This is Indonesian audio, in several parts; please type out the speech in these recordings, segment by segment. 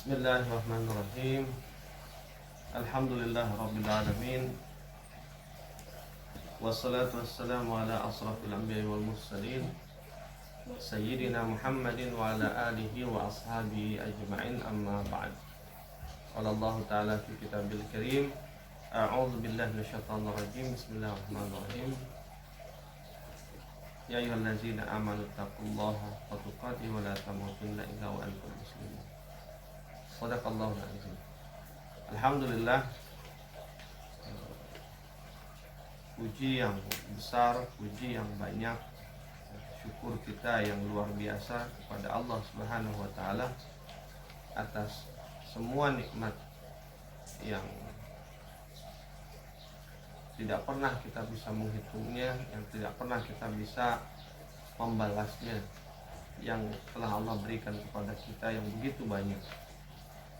Bismillahirrahmanirrahim. Alhamdulillah Rabbil Alamin. Wassalatu wassalamu ala asrafil anbiya wal mursalin Sayyidina Muhammadin wa ala alihi wa ashabihi ajma'in, amma ba'd. Qala Allah ta'ala fi kitabil karim, a'udzu billahi minasyaitonir rajim. Bismillahirrahmanirrahim. Ya ayyuhallazina amanu taqullaha haqqa tuqatih wa la tamutunna illa wa antum muslimun. Shadaqallahul azim. Alhamdulillah, puji yang besar, puji yang banyak, syukur kita yang luar biasa kepada Allah Subhanahu wa taala atas semua nikmat yang tidak pernah kita bisa menghitungnya, yang tidak pernah kita bisa membalasnya, yang telah Allah berikan kepada kita yang begitu banyak.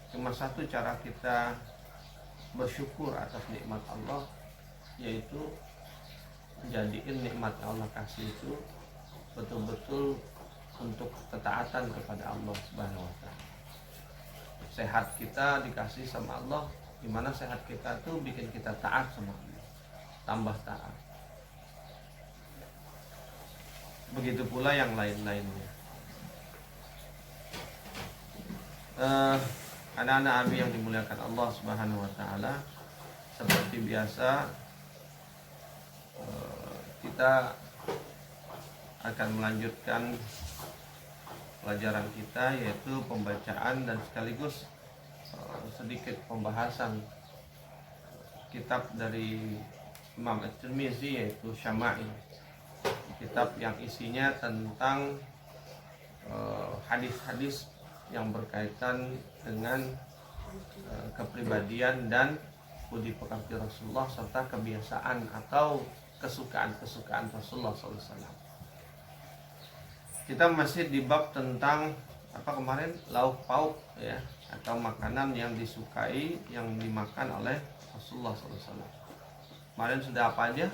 Cuma satu cara kita bersyukur atas nikmat Allah, yaitu jadiin nikmat yang Allah kasih itu betul-betul untuk ketaatan kepada Allah Subhanahu wa taala. Sehat kita dikasih sama Allah, dimana sehat kita tuh bikin kita taat sama Allah, tambah taat. Begitu pula yang lain-lainnya. Anak-anak Abi yang dimuliakan Allah Subhanahu wa taala, seperti biasa kita akan melanjutkan pelajaran kita, yaitu pembacaan dan sekaligus sedikit pembahasan kitab dari Imam At-Tirmizi, yaitu Syama'il, kitab yang isinya tentang hadis-hadis yang berkaitan dengan kepribadian dan budi pekerti Rasulullah serta kebiasaan atau kesukaan-kesukaan Rasulullah SAW. Kita masih di bab tentang apa kemarin, lauk pauk ya, atau makanan yang disukai yang dimakan oleh Rasulullah SAW. Kemarin sudah apa aja?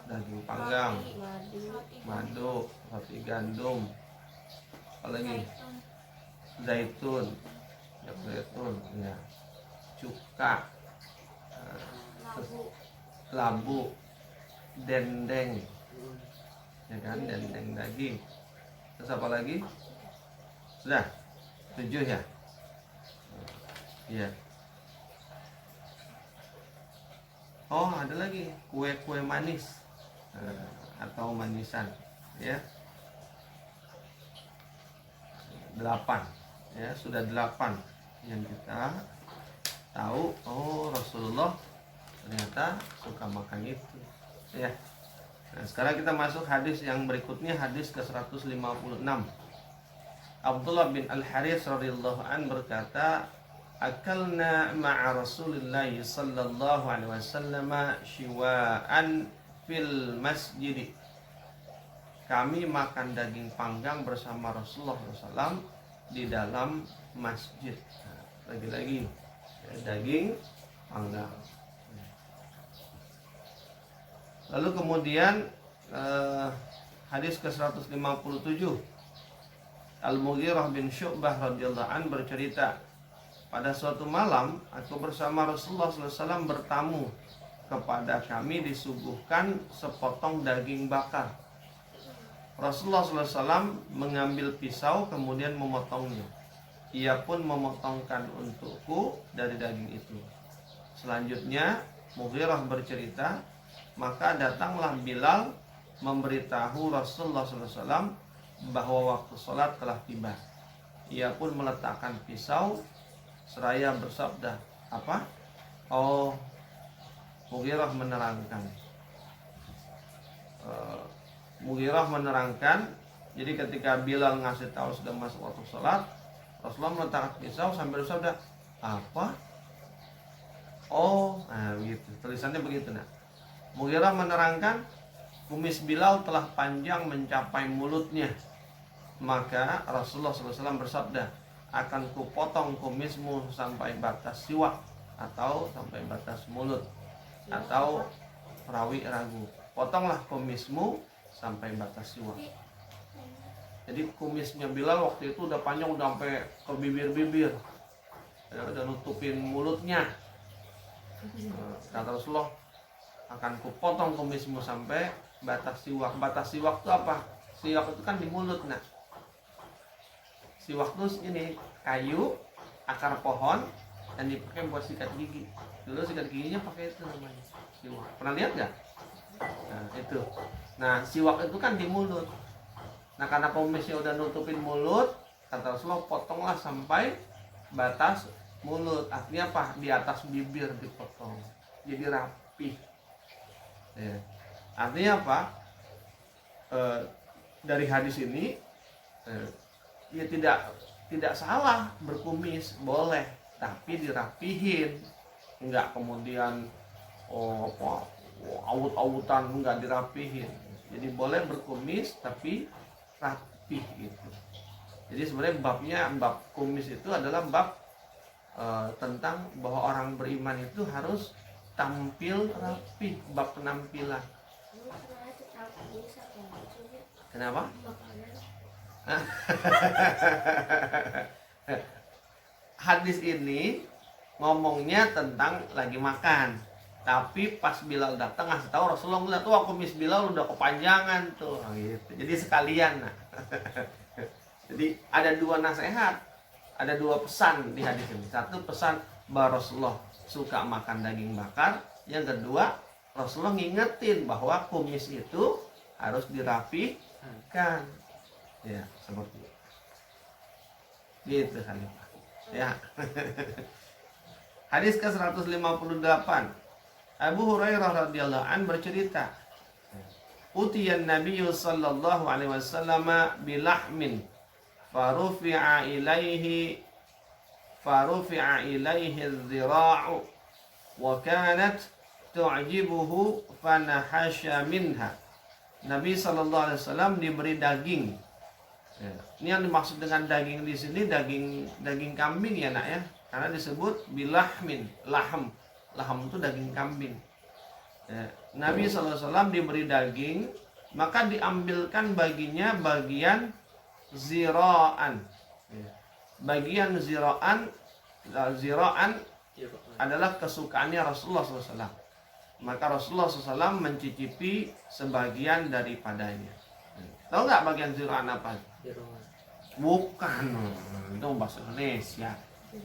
Daging panggang, madu, roti gandum, apalagi zaitun, ya, cuka, labu, dendeng, ya kan, dendeng daging. Terus apa lagi? Sudah 7 ya? Iya. Oh, ada lagi kue-kue manis atau manisan, ya. 8, ya, sudah 8 yang kita tahu. Oh, Rasulullah ternyata suka makan itu, ya. Nah, sekarang kita masuk hadis yang berikutnya, hadis ke-156. Abdullah bin Al-Harits radhiyallahu an berkata, akalna ma'a Rasulillah sallallahu alaihi wasallam shiwa'an fil masjid. Kami makan daging panggang bersama Rasulullah SAW di dalam masjid. Nah, lagi-lagi daging panggang. Lalu kemudian hadis ke-157, Al-Mughirah bin Syu'bah radhiyallahu an bercerita, pada suatu malam aku bersama Rasulullah SAW bertamu. Kepada kami disuguhkan sepotong daging bakar. Rasulullah SAW mengambil pisau kemudian memotongnya. Ia pun memotongkan untukku dari daging itu. Selanjutnya Mughirah bercerita, maka datanglah Bilal memberitahu Rasulullah SAW bahwa waktu sholat telah tiba. Ia pun meletakkan pisau seraya bersabda, apa? Oh, Mughirah menerangkan. Mughirah menerangkan, jadi ketika Bilal ngasih tahu sudah masuk waktu sholat, Rasulullah meletakkan pisau sambil bersabda, apa? Oh, nah begitu. Tulisannya begitu, nah. Mughirah menerangkan, kumis Bilal telah panjang mencapai mulutnya. Maka Rasulullah SAW bersabda, akan kupotong kumismu sampai batas siwak, atau sampai batas mulut, atau rawi ragu. Potonglah kumismu sampai batas siwak. Jadi kumisnya Bilal waktu itu udah panjang, udah sampai ke bibir-bibir, ya, udah nutupin mulutnya. Kata Rasulullah, akan kupotong kumismu sampai batas siwak. Batas siwak itu apa? Siwak itu kan di mulut. Nah, siwak itu ini kayu, akar pohon yang dipakai buat sikat gigi. Dulu sikat giginya pakai itu namanya siwak. Pernah lihat nggak? Nah, itu. Nah, siwak itu kan di mulut. Nah, karena kumisnya udah nutupin mulut, kata Rasulullah, potonglah sampai batas mulut. Artinya apa? Di atas bibir dipotong. Jadi rapi. Ya. Artinya apa? Dari hadis ini ya tidak salah berkumis, boleh, tapi dirapihin, enggak kemudian awut-awutan, enggak dirapihin. Jadi boleh berkumis tapi rapih gitu. Jadi sebenarnya bab kumis itu adalah bab tentang bahwa orang beriman itu harus tampil rapi, bab penampilan. Kenapa? Hadis ini ngomongnya tentang lagi makan, tapi pas Bilal datang ngasih tahu Rasulullah ngeliat tuh kumis Bilal udah kepanjangan tuh, gitu. Jadi sekalian. Nah. Jadi ada dua nasihat, ada dua pesan di hadis ini. Satu pesan bahwa Rasulullah suka makan daging bakar. Yang kedua, Rasulullah ngingetin bahwa kumis itu harus dirapikan. Ya, seperti itu. Gitu Khalifah. Ya. Hadis ke-158. Abu Hurairah radhiyallahu an bercerita, Utiyan Nabi sallallahu alaihi wasallam bilahmin farufi'a ilaihi adh-dhira'u wa kanat tu'jibuhu fanahasha minha. Nabi sallallahu alaihi wasallam diberi daging. Ya. Ini yang dimaksud dengan daging di sini daging kambing ya nak ya, karena disebut bilahmin, laham itu daging kambing. Ya. Nabi SAW diberi daging, maka diambilkan baginya bagian ziraan. Ya. Bagian ziraan adalah kesukaannya Rasulullah SAW. Maka Rasulullah SAW mencicipi sebagian daripadanya. Tahu nggak bagian ziraan apa? Bukan, itu bahasa Indonesia.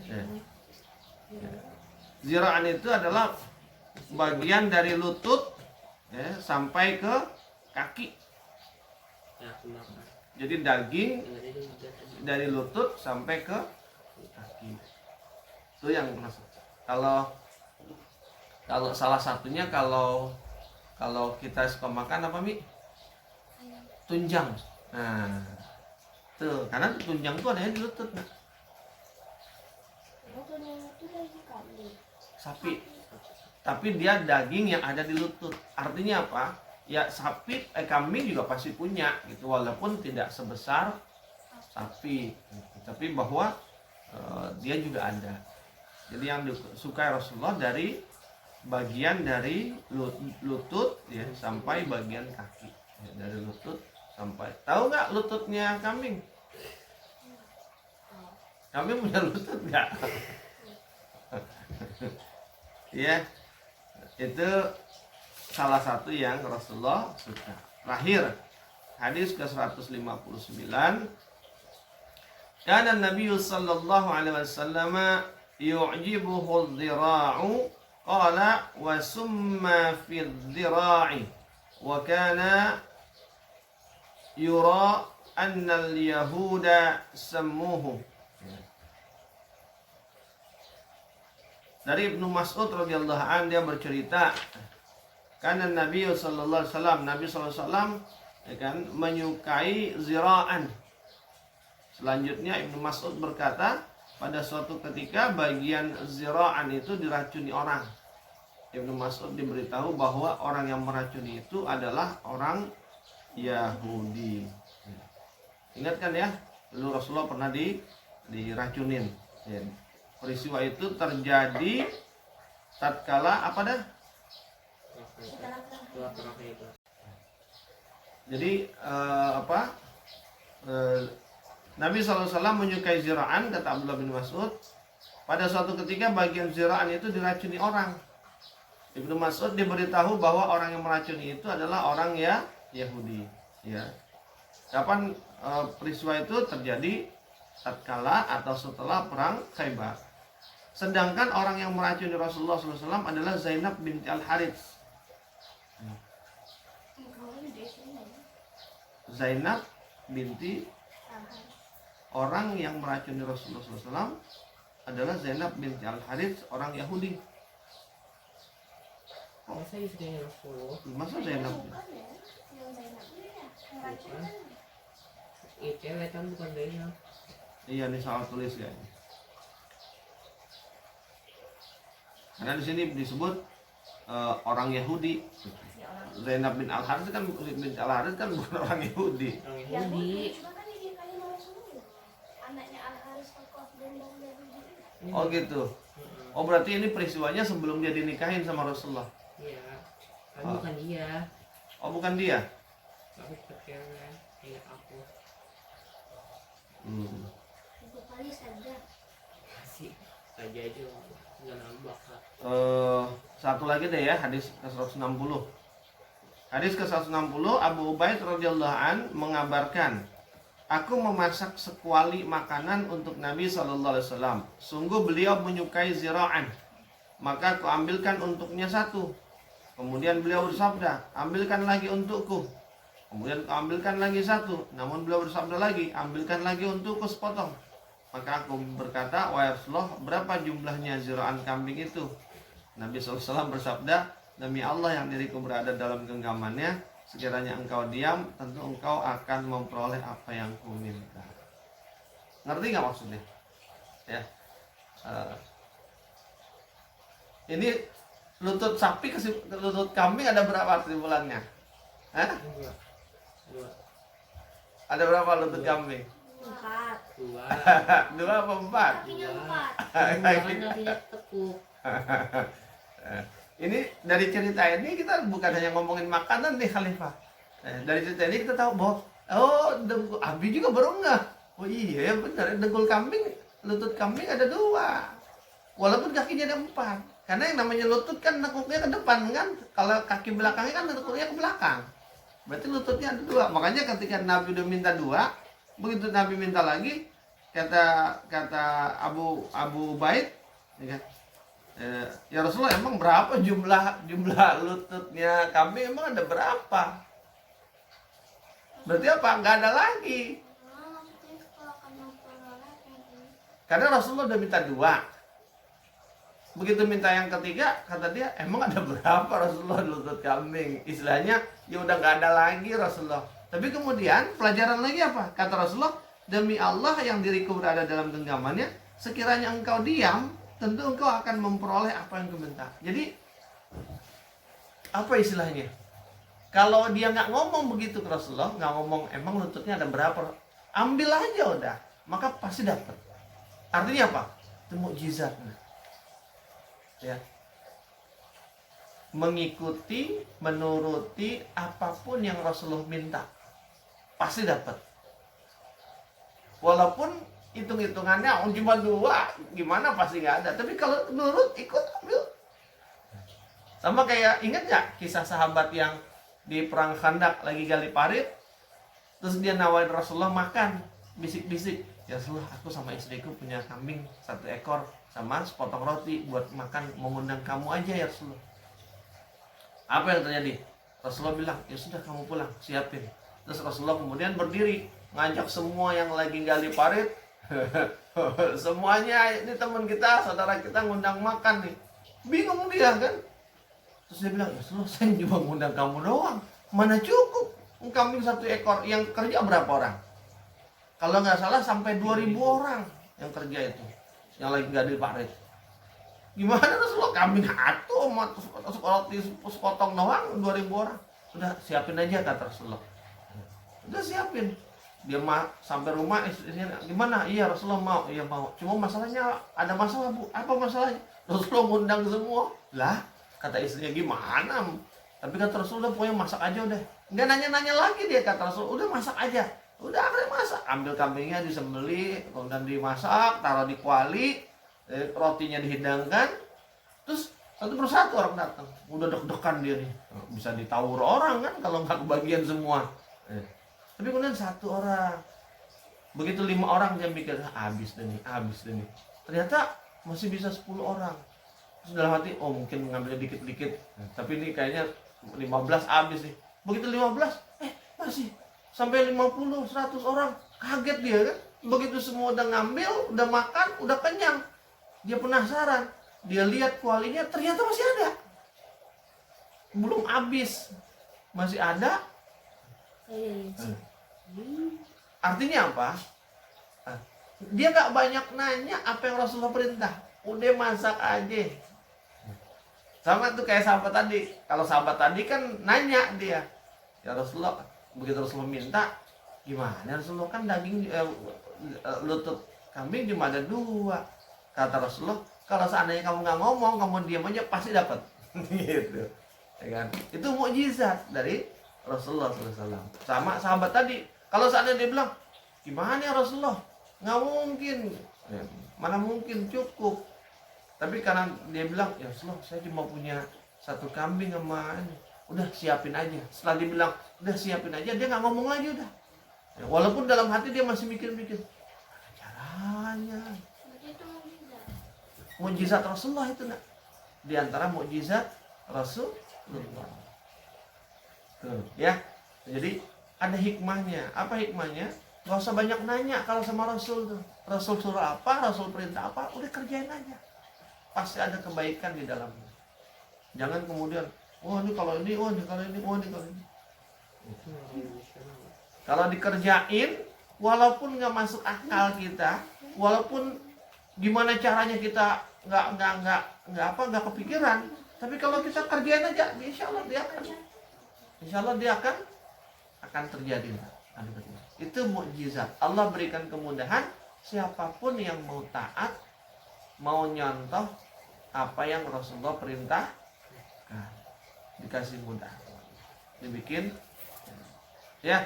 Ya. Ziraan itu adalah bagian dari lutut ya, sampai ke kaki. Jadi daging dari lutut sampai ke kaki. Itu yang masuk. Kalau salah satunya kalau kita suka makan apa Mi? Tunjang. Nah, tuh karena tunjang itu adanya di lutut. Nah. Sapi. Tapi dia daging yang ada di lutut. Artinya apa? Ya sapi, kambing juga pasti punya gitu, walaupun tidak sebesar sapi. Tapi bahwa dia juga ada. Jadi yang disukai Rasulullah dari bagian dari lutut ya sampai bagian kaki. Ya, dari lutut sampai. Tahu nggak lututnya kambing? Kambing punya lutut nggak? Ya, itu salah satu yang Rasulullah suka. Terakhir, hadis ke-159. Kana Nabi sallallahu alaihi wasallam yu'jibuhu adh-dhira'u qala wa summa fi adh-dhira'i wa kana yura anna al-yahuda sammuhu. Dari Ibnu Mas'ud radhiyallahu anhu dia bercerita, karena Nabi sallallahu alaihi wasallam, Nabi sallallahu alaihi wasallam ya kan menyukai ziraan. Selanjutnya Ibnu Mas'ud berkata, pada suatu ketika bagian ziraan itu diracuni orang. Ibnu Mas'ud diberitahu bahwa orang yang meracuni itu adalah orang Yahudi. Ingat kan ya, dulu Rasulullah pernah diracunin. Ya. Peristiwa itu terjadi tatkala apa dah? Jadi eh, Nabi SAW menyukai zira'an, kata Abdullah bin Mas'ud. Pada suatu ketika bagian zira'an itu diracuni orang. Ibnu Mas'ud diberitahu bahwa orang yang meracuni itu adalah orang ya Yahudi. Ya. Kapan peristiwa itu terjadi? Tatkala atau setelah perang Khaybar. Sedangkan orang yang meracuni Rasulullah SAW adalah Zainab binti Al-Harits. Zainab binti orang yang meracuni Rasulullah SAW adalah Zainab binti Al-Harits, orang Yahudi. Masa istrinya Rasulullah? Masa Zainab? Bukan. Cewek kan bukan Zainab. Iya, ini salah tulis kayaknya. Karena di sini disebut orang Yahudi. Zainab bin Al-Harits kan bin Al-Harits kan bukan orang Yahudi. Orang Yahudi. Oh gitu. Oh berarti ini peristiwanya sebelum dia dinikahin sama Rasulullah. Iya. Kan bukan dia. Oh bukan dia. Aku cewek kayak aku. Kasih saja aja nggak nambah Kak. Satu lagi deh ya, hadis ke-160. Hadis ke-160, Abu Ubaid radhiyallahu an mengabarkan, aku memasak sekuali makanan untuk Nabi SAW. Sungguh beliau menyukai zira'an, maka aku ambilkan untuknya satu. Kemudian beliau bersabda, ambilkan lagi untukku. Kemudian aku ambilkan lagi satu. Namun beliau bersabda lagi, ambilkan lagi untukku sepotong. Maka aku berkata, wahai Rasulullah, berapa jumlahnya zira'an kambing itu? Nabi SAW bersabda, demi Allah yang diriku berada dalam genggamannya, sekiranya engkau diam, tentu engkau akan memperoleh apa yang ku minta. Ngerti nggak maksudnya? Ya. Ini lutut sapi ke lutut kambing ada berapa timbulannya? Hah? Dua. Ada berapa lutut kambing? 4. Dua apa 4? Kakinya 4. Kan kakinya tekuk. Ini dari cerita ini kita bukan hanya ngomongin makanan nih Khalifah. Dari cerita ini kita tahu bahwa dengkul Abi juga baru enggak. Oh iya ya benar, dengkul kambing, lutut kambing ada 2. Walaupun kakinya ada 4. Karena yang namanya lutut kan nekuknya ke depan kan. Kalau kaki belakangnya kan nekuknya ke belakang. Berarti lututnya ada 2. Makanya ketika Nabi udah minta 2, begitu Nabi minta lagi, kata Abu Ubaid, ya kan? Ya Rasulullah, emang berapa jumlah lututnya kambing, emang ada berapa? Berarti apa? Nggak ada lagi. Karena Rasulullah udah minta 2. Begitu minta yang ketiga, kata dia, emang ada berapa Rasulullah lutut kambing? Istilahnya, ya udah nggak ada lagi Rasulullah. Tapi kemudian pelajaran lagi apa? Kata Rasulullah, demi Allah yang diriku berada dalam genggamannya, sekiranya engkau diam, tentu engkau akan memperoleh apa yang kau minta. Jadi apa istilahnya? Kalau dia nggak ngomong begitu ke Rasulullah, nggak ngomong emang lututnya ada berapa, ambil aja udah, maka pasti dapat. Artinya apa? Itu mukjizat. Ya. Mengikuti, menuruti apapun yang Rasulullah minta, pasti dapat. Walaupun hitung-hitungannya cuma 2, gimana pasti nggak ada. Tapi kalau nurut, ikut, ambil. Sama kayak, ingat nggak kisah sahabat yang di perang Khandaq lagi gali parit, terus dia nawarin Rasulullah makan, bisik-bisik, ya Rasulullah, aku sama istriku punya kambing 1 ekor sama sepotong roti buat makan, mengundang kamu aja ya Rasulullah. Apa yang terjadi? Rasulullah bilang, ya sudah kamu pulang, siapin. Terus Rasulullah kemudian berdiri, ngajak semua yang lagi gali parit, semuanya, ini teman kita, saudara kita ngundang makan nih. Bingung dia kan. Terus dia bilang, ya Rasulullah, saya cuma ngundang kamu doang, mana cukup kambing 1 ekor. Yang kerja berapa orang? Kalau nggak salah sampai 2.000 orang yang kerja itu, yang lagi gali parit. Gimana Rasulullah, kambing 1 roti sepotong doang 2.000 orang. Udah siapin aja kata Rasulullah. Udah siapin. Dia sampai rumah, istrinya gimana? Iya Rasulullah mau, iya mau. Cuma masalahnya ada masalah Bu. Apa masalahnya? Rasulullah ngundang semua. Lah, kata istrinya gimana? Tapi kata Rasulullah, pokoknya masak aja udah. Nggak nanya-nanya lagi dia, kata Rasul, udah masak aja. Udah akhirnya masak, ambil kambingnya disembelih, kemudian dimasak, taruh di kuali, rotinya dihidangkan, terus satu persatu orang datang. Udah deg-degan dia nih, bisa ditawur orang kan kalau nggak kebagian semua. Tapi kemudian satu orang, begitu 5 orang dia mikir, habis deh nih. Ternyata masih bisa 10 orang. Terus dalam hati, oh mungkin ngambilnya dikit-dikit, tapi ini kayaknya 15 habis nih. Begitu 15, masih sampai 50, 100 orang. Kaget dia kan. Begitu semua udah ngambil, udah makan, udah kenyang. Dia penasaran. Dia lihat kualinya, ternyata masih ada. Belum habis. Masih ada. Artinya apa? Dia gak banyak nanya apa yang Rasulullah perintah. Udah masak aja. Sama tuh kayak sahabat tadi. Kalau sahabat tadi kan nanya dia, ya Rasulullah, begitu Rasulullah minta, gimana Rasulullah, kan daging lutut kambing cuma ada 2. Kata Rasulullah, kalau seandainya kamu nggak ngomong, kamu diam aja, pasti dapat. Gitu, ya kan? Itu mukjizat dari Rasulullah SAW. Sama sahabat tadi, kalau seandainya dia bilang, gimana ya Rasulullah, nggak mungkin, ya, mana mungkin cukup. Tapi karena dia bilang, ya Rasulullah, saya cuma punya 1 kambing sama ini. Udah siapin aja. Setelah dia bilang, udah siapin aja, dia nggak ngomong lagi udah. Ya, walaupun dalam hati dia masih mikir-mikir, ada caranya. Mukjizat Rasulullah itu nak. Di antara mukjizat Rasulullah. Tuh, ya. Jadi ada hikmahnya. Apa hikmahnya? Gak usah banyak nanya kalau sama Rasul tuh. Rasul suruh apa, Rasul perintah apa, udah kerjain aja. Pasti ada kebaikan di dalamnya. Jangan kemudian, oh ini kalau ini, oh ini kalau ini, oh ini kalau ini. Kalau dikerjain, walaupun nggak masuk akal kita, walaupun gimana caranya kita nggak kepikiran, tapi kalau kita kerjain aja, insya Allah dia akan terjadi. Itu mukjizat. Allah berikan kemudahan, siapapun yang mau taat, mau nyontoh apa yang Rasulullah perintahkan, dikasih mudah, dibikin, ya.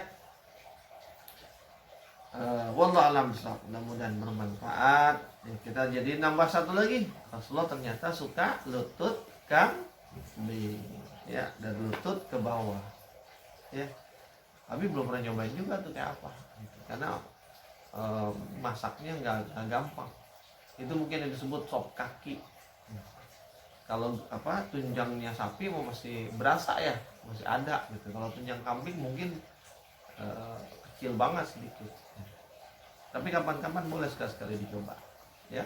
Wallahu a'lam bishawab. Mudah-mudahan bermanfaat. Ya, kita jadi nambah satu lagi. Rasulullah ternyata suka lutut kambing, ya, dari lutut ke bawah, ya. Tapi belum pernah nyobain juga tuh kayak apa, gitu. Karena masaknya nggak gampang. Itu mungkin yang disebut sop kaki. Kalau apa, tunjangnya sapi masih berasa ya, masih ada gitu. Kalau tunjang kambing mungkin kecil banget sedikit. Tapi kapan-kapan boleh sekali-sekali dicoba, ya.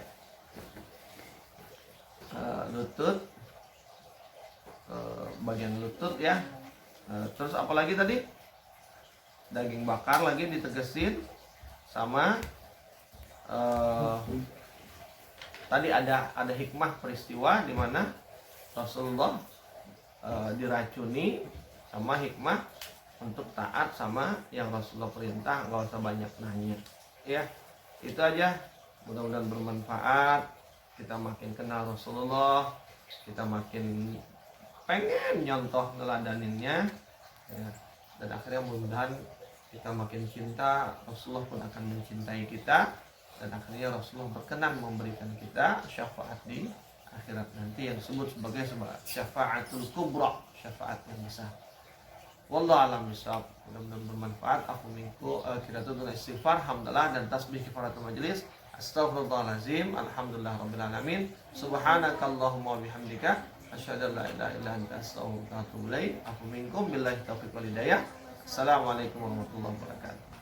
Lutut, bagian lutut, ya. Terus apalagi tadi, daging bakar lagi ditegesin, sama tadi ada hikmah peristiwa di mana Rasulullah diracuni, sama hikmah untuk taat sama yang Rasulullah perintah, nggak usah banyak nanya, ya. Itu aja. Mudah-mudahan bermanfaat. Kita makin kenal Rasulullah, kita makin pengen nyontoh ngeladaninnya, ya. Dan akhirnya mudah-mudahan kita makin cinta, Rasulullah pun akan mencintai kita, dan akhirnya Rasulullah berkenan memberikan kita syafaat di akhirat nanti yang disebut sebagai syafaatul kubra, syafaat yang besar. Wallahu a'lam bishawab. Mudah-mudahan bermanfaat. Aku minggu kita tutup istighfar, hamdalah, dan tasbih kifaratul majelis. Astaghfirullahalazim. Alhamdulillahirabbil alamin. Subhanakallahumma wa bihamdika asyhadu an la ilaha illa anta astaghfiruka wa atubu ilaik. Aku minkum billahi taufiq wal hidayah. Assalamualaikum warahmatullahi wabarakatuh.